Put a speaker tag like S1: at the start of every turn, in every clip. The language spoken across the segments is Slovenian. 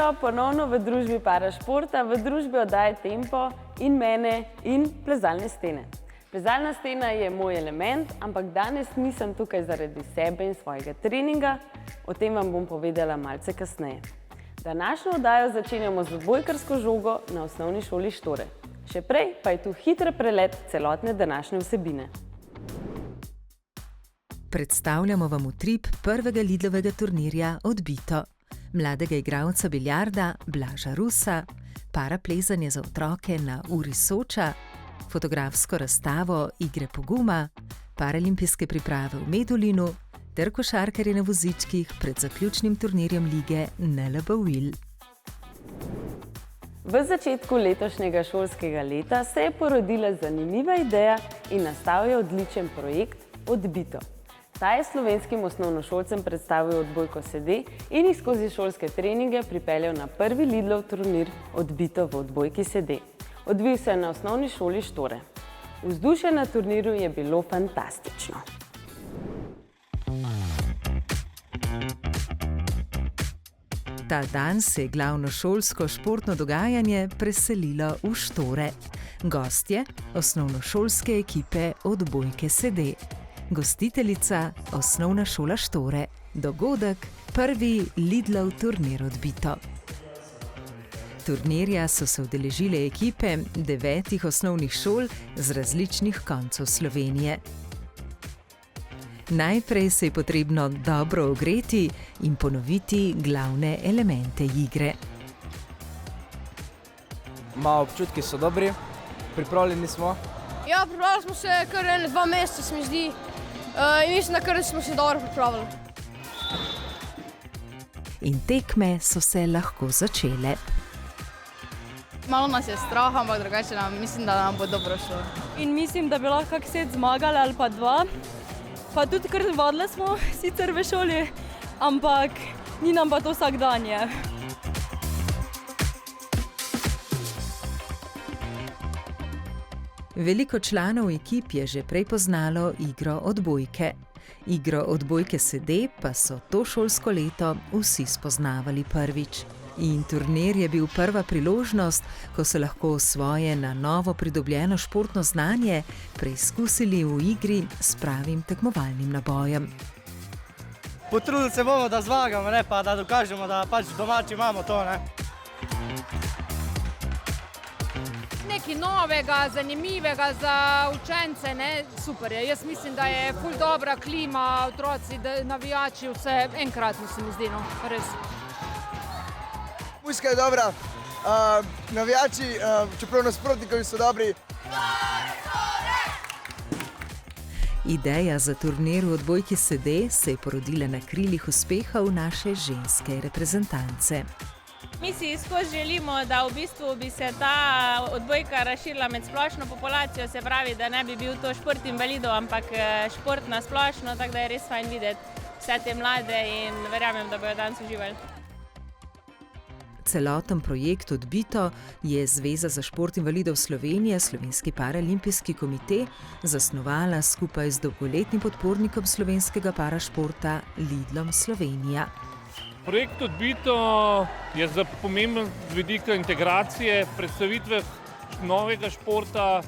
S1: jutro ponovno v družbi Parašporta, v družbi oddaje Tempo in mene in plezalne stene. Plezalna stena je moj element, ampak danes nisem tukaj zaradi sebe in svojega treninga. O tem vam bom povedala malce kasneje. Današnjo oddajo začenjamo z odbojkarsko žogo na osnovni šoli Štore. Še prej pa je tu hiter prelet celotne današnje vsebine.
S2: Predstavljamo vam utrip prvega Lidlovega turnirja Odbito, mladega igralca biljarda Blaža Rusa, paraplezanje za otroke na Uri Soča, fotografsko razstavo Igre poguma, paralimpijske priprave v Medulinu ter košarkarje na vozičkih pred zaključnim turnirjem lige NLB Will.
S1: V začetku letošnjega šolskega leta se je porodila zanimiva ideja in nastal je odličen projekt Odbito. Ta je slovenskim osnovnošolcem predstavil odbojko sede in jih skozi šolske treninge pripeljal na prvi Lidlov turnir Odbito v odbojki sede. Odvil se je na osnovni šoli Štore. Vzdušje na turnirju je bilo fantastično.
S2: Ta dan se je glavno šolsko športno dogajanje preselilo v Štore. Gostje osnovnošolske ekipe odbojke sede. Gostiteljica osnovna šola Štore. Dogodek prvi Lidlov turnir Odbito. Turnirja so se udeležile ekipe 9 osnovnih šol z različnih koncev Slovenije. Najprej se je potrebno dobro ogreti in ponoviti glavne elemente igre.
S3: Občutki so dobri, pripravljeni smo.
S4: Ja, pripravili smo se kar 2 meseca, se mi zdi. In mislim, da kar smo se dobro pripravili.
S2: In tekme so se lahko začele.
S4: Malo nas je strah, ampak drugače mislim, da nam bo dobro šlo.
S5: In mislim, da bi lahko kak set zmagali ali pa 2. Pa tudi kar vadile smo sicer v šoli, ampak ni nam pa to vsakdanje.
S2: Veliko članov ekip je že prej poznalo igro odbojke. Igro odbojke sede pa so to šolsko leto vsi spoznavali prvič. In turnir je bil prva priložnost, ko so lahko svoje na novo pridobljeno športno znanje preizkusili v igri s pravim tekmovalnim nabojem.
S3: Potrudili se bomo, da zmagamo, pa da dokažemo, da pač domači imamo to.
S4: Nekaj novega, zanimivega za učence, super je. Jaz mislim, da je ful dobra klima, otroci, navijači, vse enkratno se mi zdi, res.
S6: Muzika je dobra, navijači, čeprav nasprotnikovi so dobri.
S2: Ideja za turnir v odbojki sede se je porodila na krilih uspehov naše ženske reprezentance.
S5: Mi si skozi želimo, da v bistvu bi se ta odbojka razširila med splošno populacijo, se pravi, da ne bi bil to šport invalidov, ampak šport na splošno, tako da je res fajn videti vse te mlade in verjamem, da bojo danes uživali.
S2: Celoten projekt Odbito je Zveza za šport invalidov Slovenije, Slovenski paralimpijski komite, zasnovala skupaj z dolgoletnim podpornikom slovenskega parašporta Lidlom Slovenija.
S7: Projekt Odbito je za pomemben z vidika integracije, predstavitve novega športa,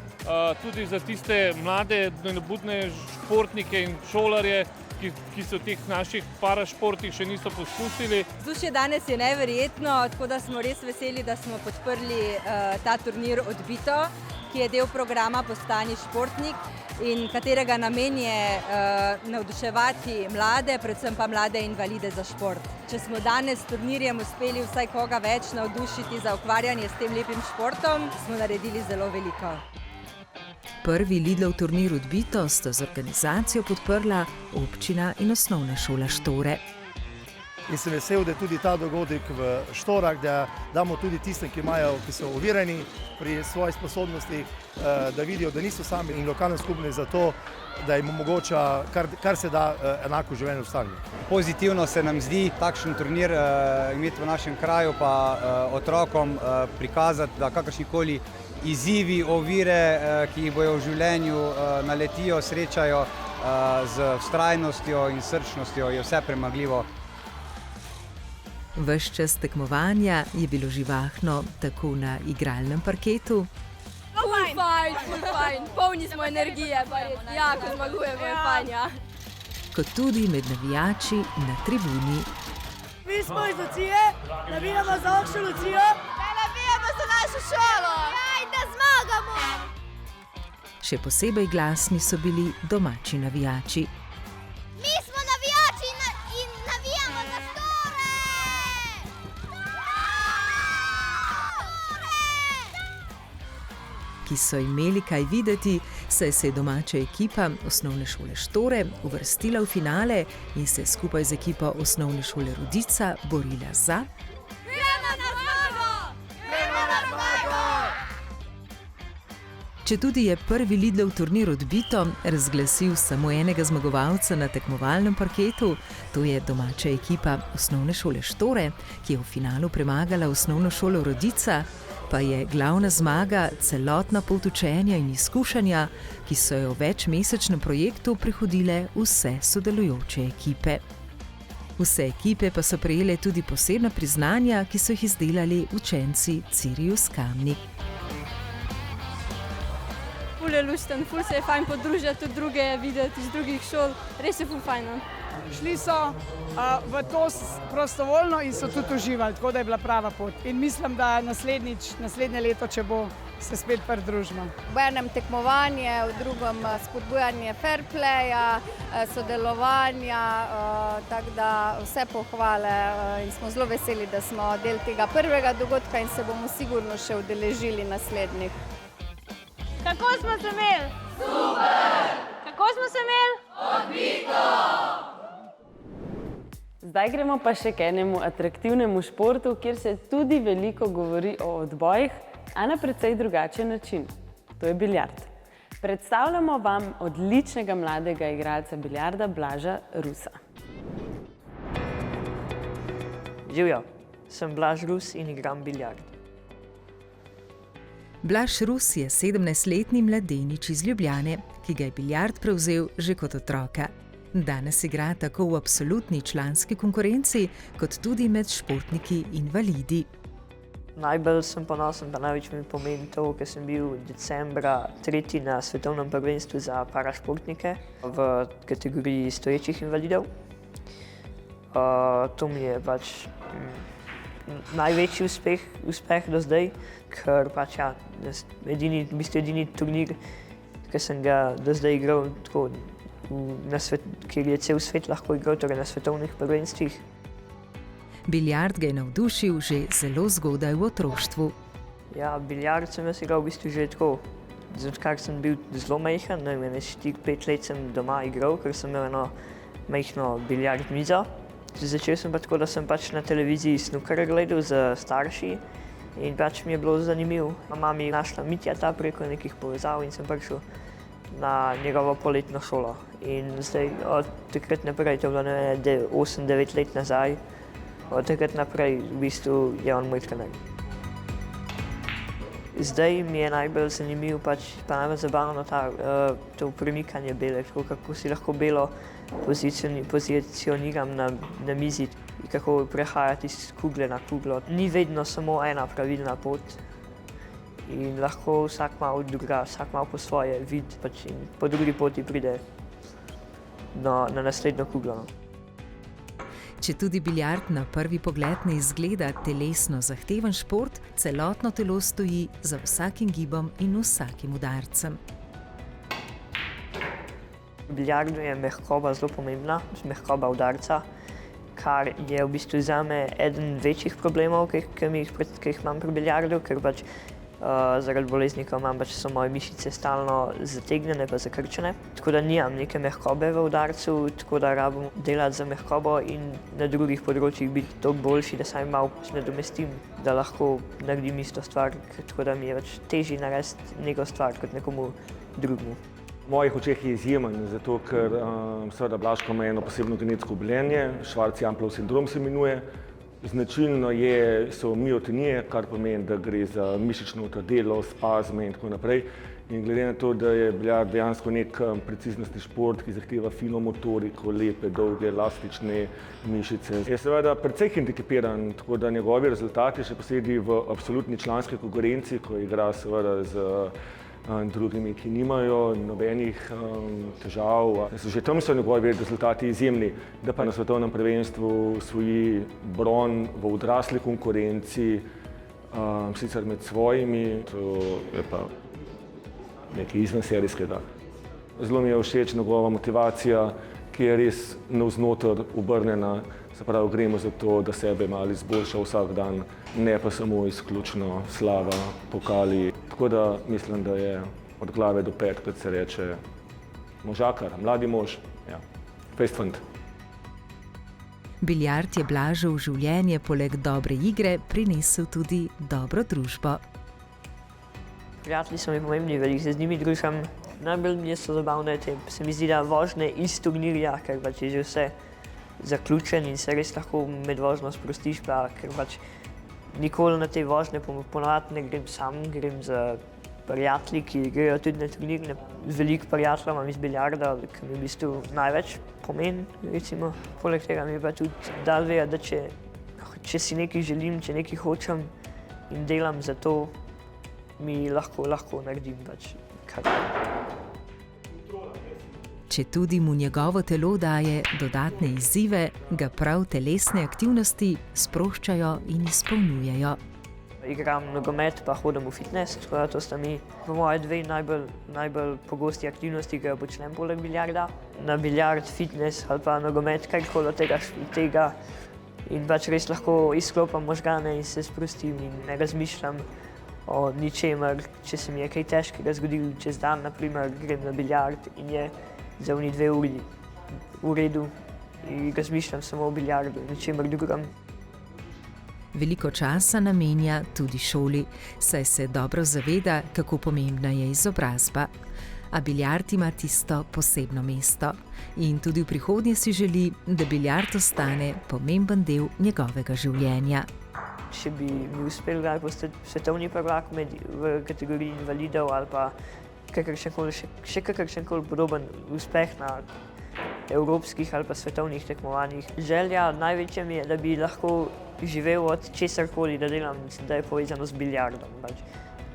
S7: tudi za tiste mlade, nenabudne športnike in šolarje, ki so v teh naših parašportih še niso poskusili.
S8: Vzdušje danes je neverjetno, tako da smo res veseli, da smo podprli ta turnir Odbito, ki je del programa Postani športnik in katerega namen je navduševati mlade, predvsem pa mlade invalide za šport. Če smo danes s turnirjem uspeli vsaj koga več navdušiti za ukvarjanje s tem lepim športom, smo naredili zelo veliko.
S2: Prvi Lidlov turnir Odbito sta z organizacijo podprla občina in osnovna šola Štore.
S9: In sem vesel, da je tudi ta dogodek v Štorah, da damo tudi tistem, ki so ovirani pri svojih sposobnostih, da vidijo, da niso sami in lokalna skupnost za to, da jim omogoča kar se da enako življenje v Stanju.
S10: Pozitivno se nam zdi takšen turnir imeti v našem kraju, pa otrokom prikazati, da kakršnikoli izzivi, ovire, ki jih bojo v življenju naletijo, srečajo z vztrajnostjo in srčnostjo, je vse premagljivo.
S2: Ves čas tekmovanja je bilo živahno tako na igralnem parketu,
S8: Ful fajn, polni smo energije, pa jako zmagujemo, je fajn, ja.
S2: kot tudi med navijači na tribuni.
S3: Mi smo iz Lucije, navijamo za Okšo Lucijo.
S8: Navijamo za našo šolo! Ja, in da zmagamo!
S2: Še posebej glasni so bili domači navijači.
S8: Mi smo navijači in navijamo za Štore!
S2: Ki so imeli kaj videti, saj se je domača ekipa osnovne šole Štore uvrstila v finale in se skupaj z ekipo osnovne šole Rudica borila za Četudi je prvi Lidlov turnir odbito razglasil samo enega zmagovalca na tekmovalnem parketu, to je domača ekipa osnovne šole Štore, ki je v finalu premagala osnovno šolo Rudica, pa je glavna zmaga celotna pot učenja in izkušanja, ki so jo v večmesečnem projektu prehodile vse sodelujoče ekipe. Vse ekipe pa so prejele tudi posebna priznanja, ki so jih izdelali učenci Cirius Kamnik.
S8: Ful je lušten, ful se je fajn podružiti, tudi druge videti iz drugih šol, res je ful fajn.
S11: Šli so v to prostovoljno in so tudi uživali, tako da je bila prava pot. In mislim, da naslednje leto, če bo, se spet pridružimo.
S12: V enem tekmovanje, v drugem spodbujanje fair playa, sodelovanja, tako da vse pohvale in smo zelo veseli, da smo del tega prvega dogodka in se bomo sigurno še udeležili naslednjih.
S5: Kako smo se imeli? Super! Kako smo se imeli?
S1: Odbito! Zdaj gremo pa še k enemu atraktivnemu športu, kjer se tudi veliko govori o odbojih, a na precej drugačen način. To je biljard. Predstavljamo vam odličnega mladega igralca biljarda Blaža Rusa.
S13: Živjo, sem Blaž Rus in igram biljard.
S2: Blaž Rus je 17-letni mladenič iz Ljubljane, ki ga je biljard prevzel že kot otroka. Danes igra tako v absolutni članski konkurenci, kot tudi med športniki invalidi.
S13: Najbolj sem ponosen, pa največ mi pomeni to, ker sem bil decembra 3. na svetovnem prvenstvu za parašportnike v kategoriji stoječih invalidov. To mi je pač največji uspeh do zdaj, ker pač ja, edini turnir, ki sem ga do zdaj igral, tako, kjer je cel svet lahko igral, torej na svetovnih prvenstvih.
S2: Biljard ga je navdušil že zelo zgodaj v otroštvu.
S13: Ja, biljard sem jaz igral v bistvu že tako, odkar sem bil zelo majhen, 4-5 let sem doma igral, ker sem imel eno majhno biljard mizo. Začel sem pa tako, da sem pač na televiziji snooker gledal z starši in pač mi je bilo zanimivo. Mama mi je našla Mitjata preko nekih povezav in sem prišel na njegovo poletno šolo. In zdaj od takrat naprej, to je bilo 8-9 let nazaj, od takrat naprej v bistvu je on moj trener. Zdaj mi je najbolj zanimivo, pa najbolj zabavno to premikanje bele, kako si lahko belo pozicioniram na mizi, kako prehajati iz kugle na kuglo. Ni vedno samo ena pravilna pot in lahko vsak malo druga, vsak malo po svoje vidi in po drugi poti pride na naslednjo kuglo.
S2: Če tudi biljard na prvi pogled ne izgleda telesno zahteven šport, celotno telo stoji za vsakim gibom in vsakim udarcem.
S13: V biljardu je mehkoba zelo pomembna, mehkoba udarca, kar je v bistvu zame eden večjih problemov, ki jih imam pri biljardu, ker pač zaradi bolezni, ko imam, pač so moje mišice stalno zategnjene pa zakrčene. Tako da nimam neke mehkobe v udarcu, tako da rabim delati za mehkobo in na drugih področjih biti toliko boljši, da saj malo nadomestim, da lahko naredim isto stvar, tako da mi je pač težje narediti neko stvar kot nekomu drugemu.
S14: V mojih očeh je izjemen, zato ker seveda Blažko ima eno posebno genetsko obolenje, Schwarz-Jampelov sindrom se imenuje. Značilno so miotonije, kar pomeni, da gre za mišično utrdelo, spazme in tako naprej. In glede na to, da je biljard dejansko nek preciznostni šport, ki zahteva fino motoriko, lepe, dolge, elastične mišice, je seveda precej hendikepiran, tako da njegovi rezultati, še posebej v absolutni članski konkurenci, ko igra seveda z drugimi, ki nimajo nobenih težav. Že tam so njegovi rezultati izjemni, da pa na svetovnem prvenstvu osvoji bron v odrasli konkurenci, sicer med svojimi, to je pa nekaj izvenserijskega. Zelo mi je všeč njegova motivacija, ki je res navznoter obrnjena, se pravi, gremo za to, da sebe malo izboljša vsak dan, ne pa samo izključno slava, pokali. Tako da mislim, da je od glave do pet, kot se reče, možakar, mladi mož, ja, fejst fant.
S2: Biljard je Blažu v življenje poleg dobre igre prinesel tudi dobro družbo.
S13: Prijatelji so mi pomembni, veliko se z njimi družim. Najbolj mi so zabavne se mi zdi, da vožnje iz turnirja, ker pač je že vse zaključen in se res lahko med vožnjo sprostiš, pa ker pač nikoli na te vožnje ponavadi ne grem sam, grem z prijatelji, ki grejo tudi na turnirje. Veliko prijateljev imam iz biljarda, ki mi v bistvu največ pomeni, recimo. Poleg tega mi je pa tudi dal vedeti, da če si nekaj želim, če nekaj hočem in delam za to, mi lahko naredim pač kar.
S2: Če tudi mu njegovo telo daje dodatne izzive, ga prav telesne aktivnosti sproščajo in izpolnjujejo.
S13: Igram nogomet pa hodim v fitness, tako da to sta mi po moje dve najbolj pogosti aktivnosti, ki jo počnem poleg biljarda. Na biljard, fitness ali pa nogomet, karkoli od tega in pač res lahko izklopim možgane in se sprostim in ne razmišljam o ničemer. Če se mi je kaj težkega zgodilo čez dan, naprimer grem na biljard in je za oni 2 uri v redu in razmišljam samo o biljardu, ničemer drugem.
S2: Veliko časa namenja tudi šoli, saj se dobro zaveda, kako pomembna je izobrazba. A biljard ima tisto posebno mesto in tudi v prihodnje si želi, da biljard ostane pomemben del njegovega življenja.
S13: Če bi mi uspel postati svetovni prvak v kategoriji invalidov ali pa še kakršenkoli podoben uspeh na evropskih ali pa svetovnih tekmovanjih. Želja največja mi je, da bi lahko živel od česarkoli, da delam, da je povezano z biljardom.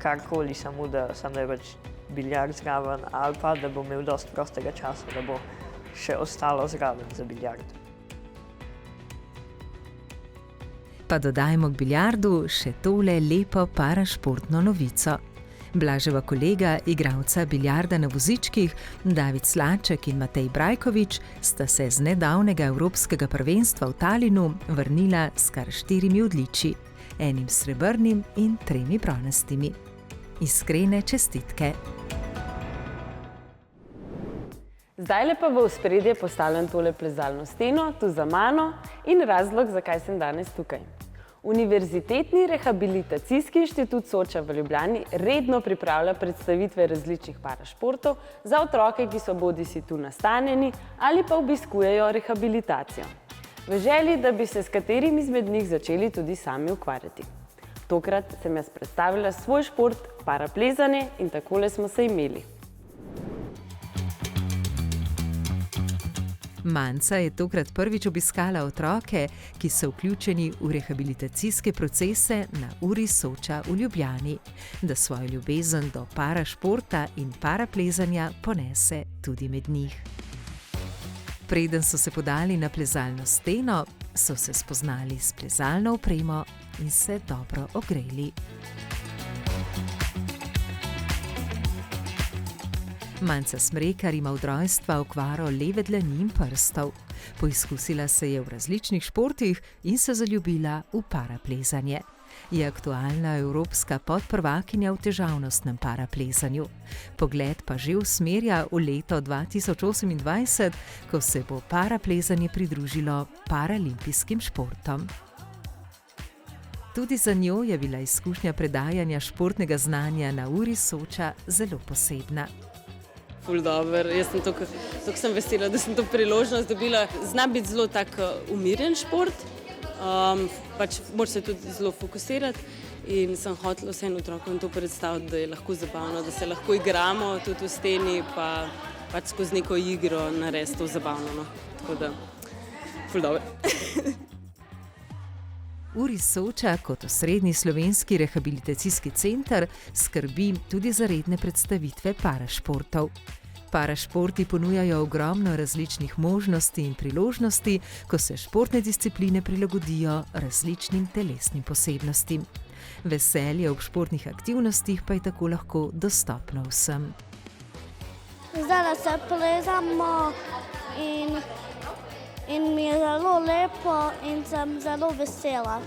S13: Karkoli, samo da je pač biljard zraven ali pa da bo imel dosti prostega časa, da bo še ostalo zraven za biljard.
S2: Pa dodajmo k biljardu še tole lepo parašportno novico. Blaževa kolega, igralca biljarda na vozičkih, David Slaček in Matej Brajkovič, sta se z nedavnega evropskega prvenstva v Talinu vrnila s kar 4 odličji, 1 srebrnim in 3 bronastimi. Iskrene čestitke.
S1: Zdajle pa v ospredje postavljam tole plezalno steno, tu za mano, in razlog, zakaj sem danes tukaj. Univerzitetni rehabilitacijski inštitut Soča v Ljubljani redno pripravlja predstavitve različnih parašportov za otroke, ki so bodisi tu nastanjeni ali pa obiskujejo rehabilitacijo. V želji, da bi se s katerim izmed njih začeli tudi sami ukvarjati. Tokrat sem jaz predstavila svoj šport, paraplezanje, in takole smo se imeli.
S2: Manca je tokrat prvič obiskala otroke, ki so vključeni v rehabilitacijske procese na Uri Soča v Ljubljani, da svojo ljubezen do parašporta in paraplezanja ponese tudi med njih. Preden so se podali na plezalno steno, so se spoznali s plezalno opremo in se dobro ogreli. Manca Smrekar ima od rojstva okvaro leve dlani in prstov. Poizkusila se je v različnih športih in se zaljubila v paraplezanje. Je aktualna evropska podprvakinja v težavnostnem paraplezanju. Pogled pa že usmerja v leto 2028, ko se bo paraplezanje pridružilo paralimpijskim športom. Tudi za njo je bila izkušnja predajanja športnega znanja na Uri Soča zelo posebna.
S15: Ful dober. Jaz sem tako sem vesela, da sem to priložnost dobila. Zna biti zelo tak umirjen šport, pač moraš se tudi zelo fokusirati in sem hotela vsem otrokom to predstaviti, da je lahko zabavno, da se lahko igramo tudi v steni, pa pač skozi neko igro narediti to zabavno. No. Tako da, ful dobro.
S2: URIS Soča kot osrednji slovenski rehabilitacijski center skrbi tudi za redne predstavitve parašportov. Parašporti ponujajo ogromno različnih možnosti in priložnosti, ko se športne discipline prilagodijo različnim telesnim posebnostim. Veselje ob športnih aktivnostih pa je tako lahko dostopno vsem.
S16: Zdaj se plezamo in mi je zelo lepo in sem zelo vesela.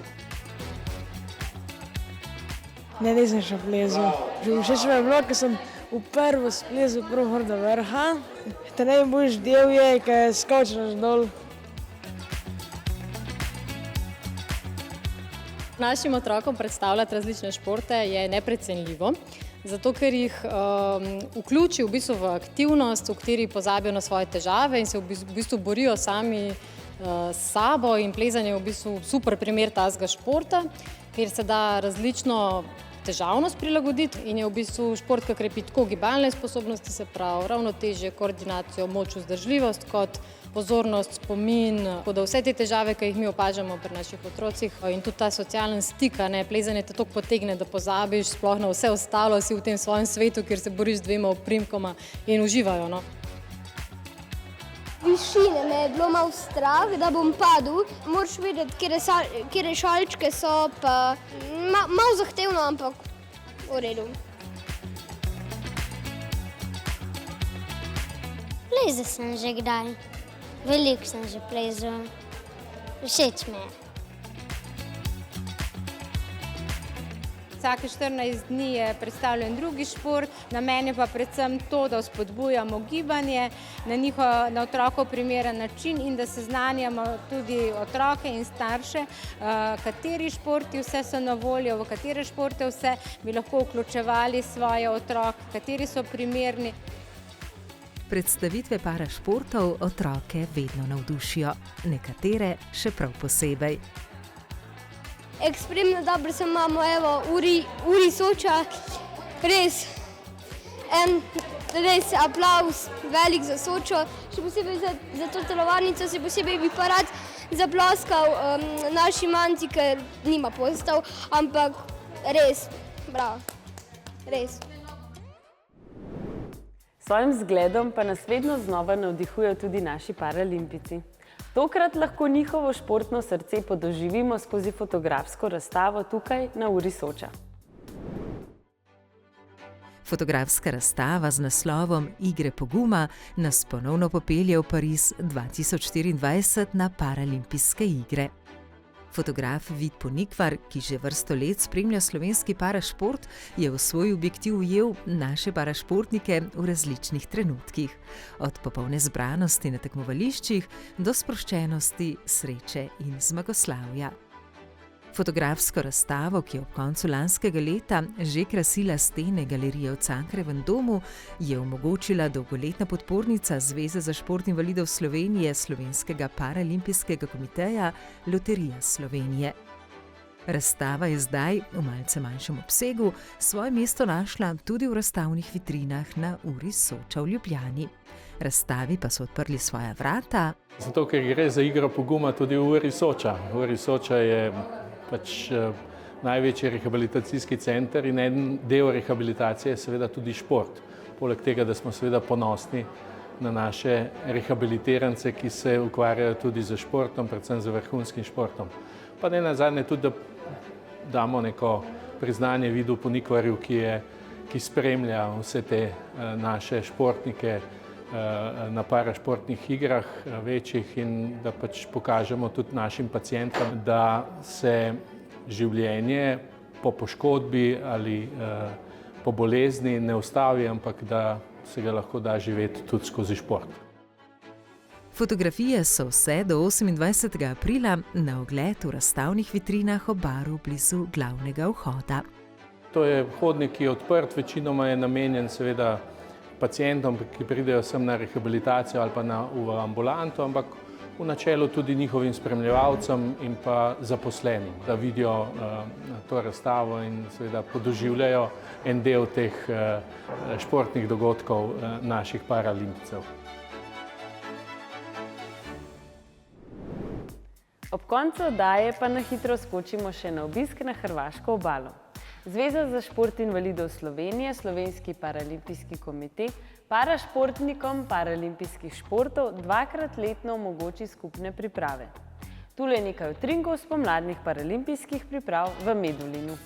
S17: Ne, nisem še plezal. Všeč mi je bilo, ker sem v prvo splezal prav do vrha. Ta najboljši del je, ko skočiš dol.
S18: Našim otrokom predstavljati različne športe je neprecenljivo, zato ker jih vključi v bistvu v aktivnost, v kateri pozabijo na svoje težave in se v bistvu borijo sami s sabo, in plezanje je v bistvu super primer tazga športa, kjer se da različno težavnost prilagoditi in je v bistvu šport, ki krepi tako gibalne sposobnosti, se pravi ravnotežje, koordinacijo, moč, vzdržljivost kot pozornost, spomin, tako da vse te težave, ki jih mi opažamo pri naših otrocih, in tudi ta socialen stik, plezanje te toliko potegne, da pozabiš sploh na vse ostalo, si v tem svojem svetu, kjer se boriš z dvema oprimkoma in uživajo. No.
S16: Višine me je bilo malo strah, da bom padel. Moraš vedeti, kje šalčke so, pa malo zahtevno, ampak v redu. Plezal sem že kdaj. Veliko sem že plezal. Všeč mi je.
S5: Vsake 14 dni je predstavljen drugi šport, namen je pa predvsem to, da spodbujamo gibanje na otrokov primeren način in da seznanjamo tudi otroke in starše, kateri športi vse so na voljo, v katere športe vse bi lahko vključevali svoje otroke, kateri so primerni.
S2: Predstavitve parašportov otroke vedno navdušijo, nekatere še prav posebej.
S16: Ekstremno dobro se imamo, evo, URIS Soča, res aplavz velik za Sočo, še posebej za to telovadnico, se posebej bi pa rad zaploskal naši manci, ker nima postav, ampak res, bravo, res.
S1: Svojim zgledom pa nas vedno znova navdihujejo tudi naši paralimpici. Tokrat lahko njihovo športno srce podoživimo skozi fotografsko razstavo tukaj na URIS Soča.
S2: Fotografska razstava z naslovom Igre poguma nas ponovno popelje v Pariz 2024 na Paralimpijske igre. Fotograf Vid Ponikvar, ki že vrsto let spremlja slovenski parašport, je v svoj objektiv ujel naše parašportnike v različnih trenutkih. Od popolne zbranosti na tekmovališčih do sproščenosti, sreče in zmagoslavja. Fotografsko razstavo, ki je ob koncu lanskega leta že krasila stene galerije v Cankarjevem domu, je omogočila dolgoletna podpornica Zveze za šport invalidov Slovenije Slovenskega paralimpijskega komiteja Loterija Slovenije. Razstava je zdaj, v malce manjšem obsegu, svoje mesto našla tudi v razstavnih vitrinah na URIS Soča v Ljubljani. Razstavi pa so odprli svoja vrata.
S19: Zato, ker gre za igro poguma tudi v URIS Soča. URIS Soča je največji rehabilitacijski center in en del rehabilitacije je seveda tudi šport. Poleg tega, da smo seveda ponosni na naše rehabilitirance, ki se ukvarjajo tudi z športom, predvsem z vrhunskim športom. Pa ne nazadnje tudi, da damo neko priznanje Vidu Ponikvarju, ki spremlja vse te naše športnike na parašportnih igrah večjih in da pokažemo tudi našim pacientom, da se življenje po poškodbi ali po bolezni ne ustavi, ampak da se ga lahko da živeti tudi skozi šport.
S2: Fotografije so vse do 28. aprila na ogled v razstavnih vitrinah ob baru blizu glavnega vhoda.
S19: To je hodnik, ki je odprt, večinoma je namenjen seveda pacientom, ki pridejo sem na rehabilitacijo ali pa v ambulanto, ampak v načelu tudi njihovim spremljevalcem in pa zaposlenim, da vidijo to razstavo in seveda podoživljajo en del teh športnih dogodkov naših paralimpijcev.
S1: Ob koncu oddaje pa na hitro skočimo še na obisk na hrvaško obalo. Zveza za šport invalidov Slovenije, Slovenski paralimpijski komite, parašportnikom paralimpijskih športov dvakrat letno omogoči skupne priprave. Tule je nekaj utrinkov spomladnih paralimpijskih priprav v Medulinu.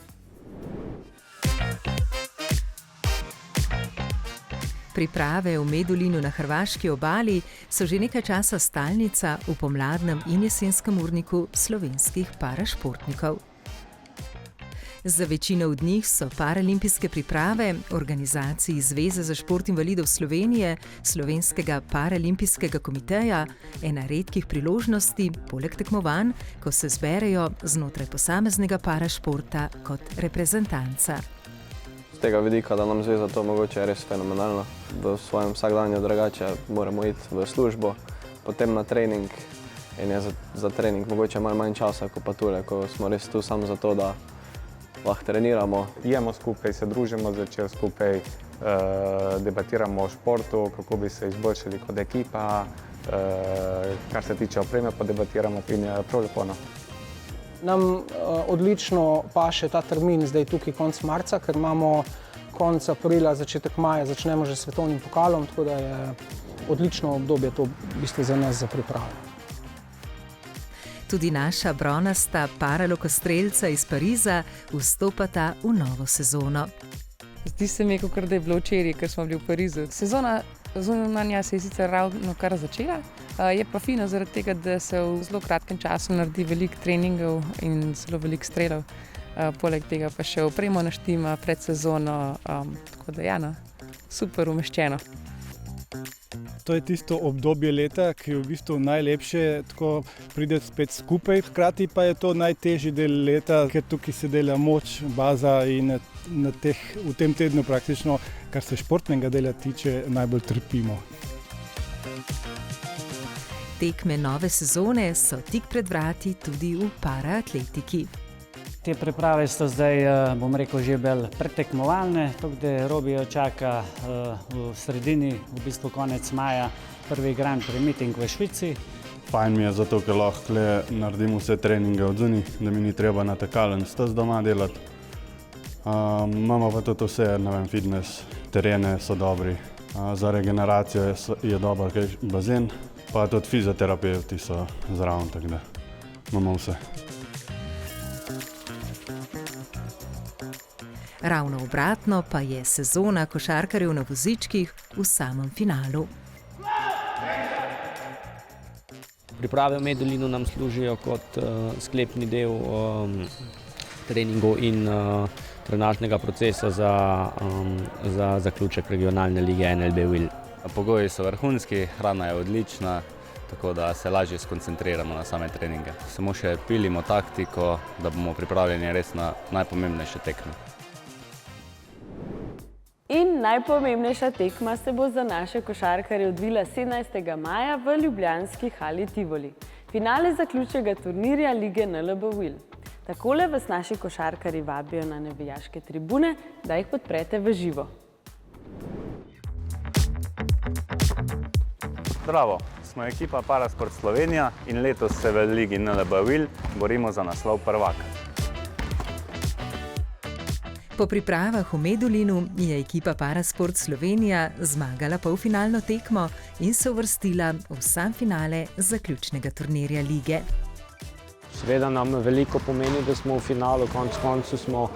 S2: Priprave v Medulinu na hrvaški obali so že nekaj časa stalnica v pomladnem in jesenskem urniku slovenskih parašportnikov. Za večino od njih so paralimpijske priprave organizaciji Zveze za šport invalidov Slovenije, Slovenskega paralimpijskega komiteja, ena redkih priložnosti, poleg tekmovanj, ko se zberejo znotraj posameznega parašporta kot reprezentanca.
S20: Z tega vidika, da nam zveza to mogoče je res fenomenalno. V svojem vsakdanju drugače moramo iti v službo, potem na trening in je za trening mogoče malo manj časa, kot pa tule, ko smo res tu samo zato, da lahko treniramo.
S21: Jemo skupaj, se družimo zvečer skupaj, debatiramo o športu, kako bi se izboljšali kot ekipa, kar se tiče opreme, pa debatiramo in je prav lepo.
S22: Nam odlično paše ta termin zdaj tukaj konec marca, ker imamo konec aprila, začetek maja, začnemo že s svetovnim pokalom, tako da je odlično obdobje to v bistvu za nas za pripravo.
S2: Tudi naša bronasta paralokostrelca iz Pariza vstopata v novo sezono.
S23: Zdi se mi, kot da je bilo včeraj, ker smo bili v Parizu. Sezona zunanja se je sicer ravno kar začela, je pa fino zaradi tega, da se v zelo kratkem času naredi veliko treningov in zelo veliko strelov. Poleg tega pa še opremo naštima pred sezono, tako da ja, super umeščeno.
S24: To je tisto obdobje leta, ki je v bistvu najlepše, tako prideti spet skupaj. Hkrati pa je to najtežji del leta, ker tukaj se dela moč, baza in v tem tednu praktično, kar se športnega dela tiče, najbolj trpimo.
S2: Tekme nove sezone so tik pred vrati tudi v paraatletiki.
S25: Te priprave so zdaj, bom rekel, že bolj pretekmovalne, tako da Robijo čaka v sredini, v bistvu konec maja, prvi Grand Prix meeting v Švici.
S26: Fajn mi je zato, ker lahko naredim vse treninge od zunaj, da mi ni treba na tekalen staz doma delati. Imamo pa tudi vse, fitness, terene so dobri, za regeneracijo je dober bazen, pa tudi fizioterapeuti so zraven, tako da imamo vse.
S2: Ravno obratno pa je sezona košarkarjev na vozičkih v samem finalu.
S27: Priprave v Medulinu nam služijo kot sklepni del treningov in trenažnega procesa za zaključek regionalne lige NLB Will.
S28: Pogoji so vrhunski, hrana je odlična, tako da se lažje skoncentriramo na same treninge. Samo še pilimo taktiko, da bomo pripravljeni res na najpomembnejše tekme.
S1: In najpomembnejša tekma se bo za naše košarkarje odvila 17. maja v ljubljanski hali Tivoli. Finale zaključnega turnirja lige NLB Will. Takole vas naši košarkarji vabijo na navijaške tribune, da jih podprete v živo.
S21: Zdravo, smo ekipa Parasport Slovenija in letos se v ligi NLB Will borimo za naslov prvaka.
S2: Po pripravah v Medulinu je ekipa Parasport Slovenija zmagala polfinalno tekmo in se uvrstila v sam finale zaključnega turnirja lige.
S29: Seveda nam veliko pomeni, da smo v finalu, konec koncev smo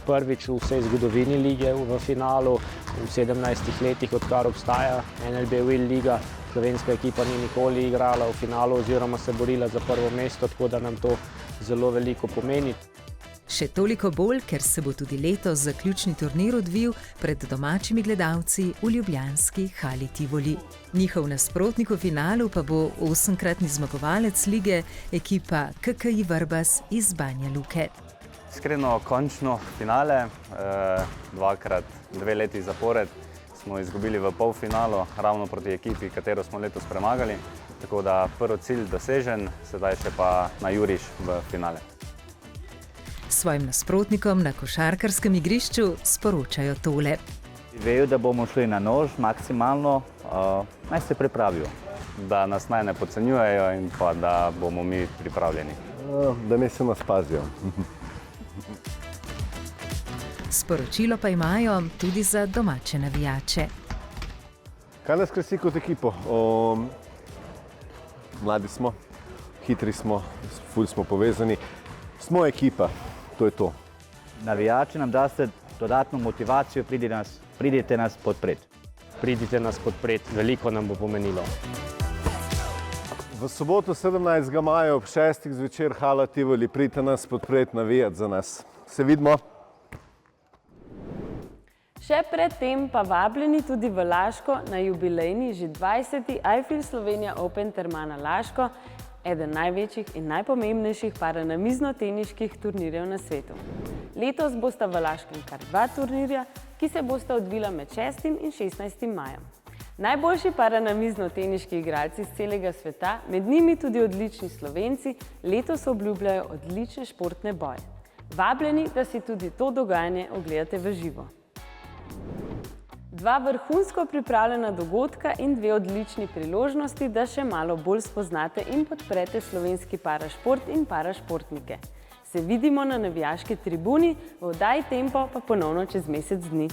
S29: prvič v vsej zgodovini lige v finalu, v 17 letih, odkar obstaja NLB Will liga. Slovenska ekipa ni nikoli igrala v finalu oziroma se borila za prvo mesto, tako da nam to zelo veliko pomeni.
S2: Še toliko bolj, ker se bo tudi letos zaključni turnir odvil pred domačimi gledalci v ljubljanski hali Tivoli. Njihov nasprotnik v finalu pa bo 8-kratni zmagovalec lige, ekipa KKI Vrbas iz Banja Luke.
S21: Iskreno, končno finale, dvakrat, 2 leti zapored,
S28: smo izgubili v polfinalu, ravno proti ekipi, katero smo letos premagali. Tako da prvi cilj dosežen, sedaj še pa na juriš v finale.
S2: Svojim nasprotnikom na košarkarskem igrišču sporočajo tole.
S28: Vejo, da bomo šli na nož maksimalno, naj se pripravijo. Da nas naj ne podcenjujejo in pa da bomo mi pripravljeni.
S3: Da ne se nas pazijo.
S2: Sporočilo pa imajo tudi za domače navijače.
S3: Kaj nas krasi kot ekipo? Mladi smo, hitri smo, ful smo povezani. Smo ekipa, to je to.
S28: Navijači nam daste dodatno motivacijo, pridite nas podpreti.
S29: Pridite nas podpreti, veliko nam bo pomenilo.
S3: V soboto 17. maja ob 6. zvečer Hala Tivoli, pridite nas podpreti, navijati za nas. Se vidimo.
S1: Še predtem pa vabljeni tudi v Laško na jubilejni že 20. iFIL Slovenija Open Termana Laško, eden največjih in najpomembnejših paranamizno-teniških turnirjev na svetu. Letos bosta v Laškem kar 2 turnirja, ki se bosta odvila med 6. in 16. majem. Najboljši paranamizno-teniški igralci z celega sveta, med njimi tudi odlični Slovenci, letos obljubljajo odlične športne boje. Vabljeni, da si tudi to dogajanje ogledate v živo. 2 vrhunsko pripravljena dogodka in 2 odlični priložnosti, da še malo bolj spoznate in podprete slovenski parašport in parašportnike. Se vidimo na navijaški tribuni, v oddaji Tempo pa ponovno čez mesec dni.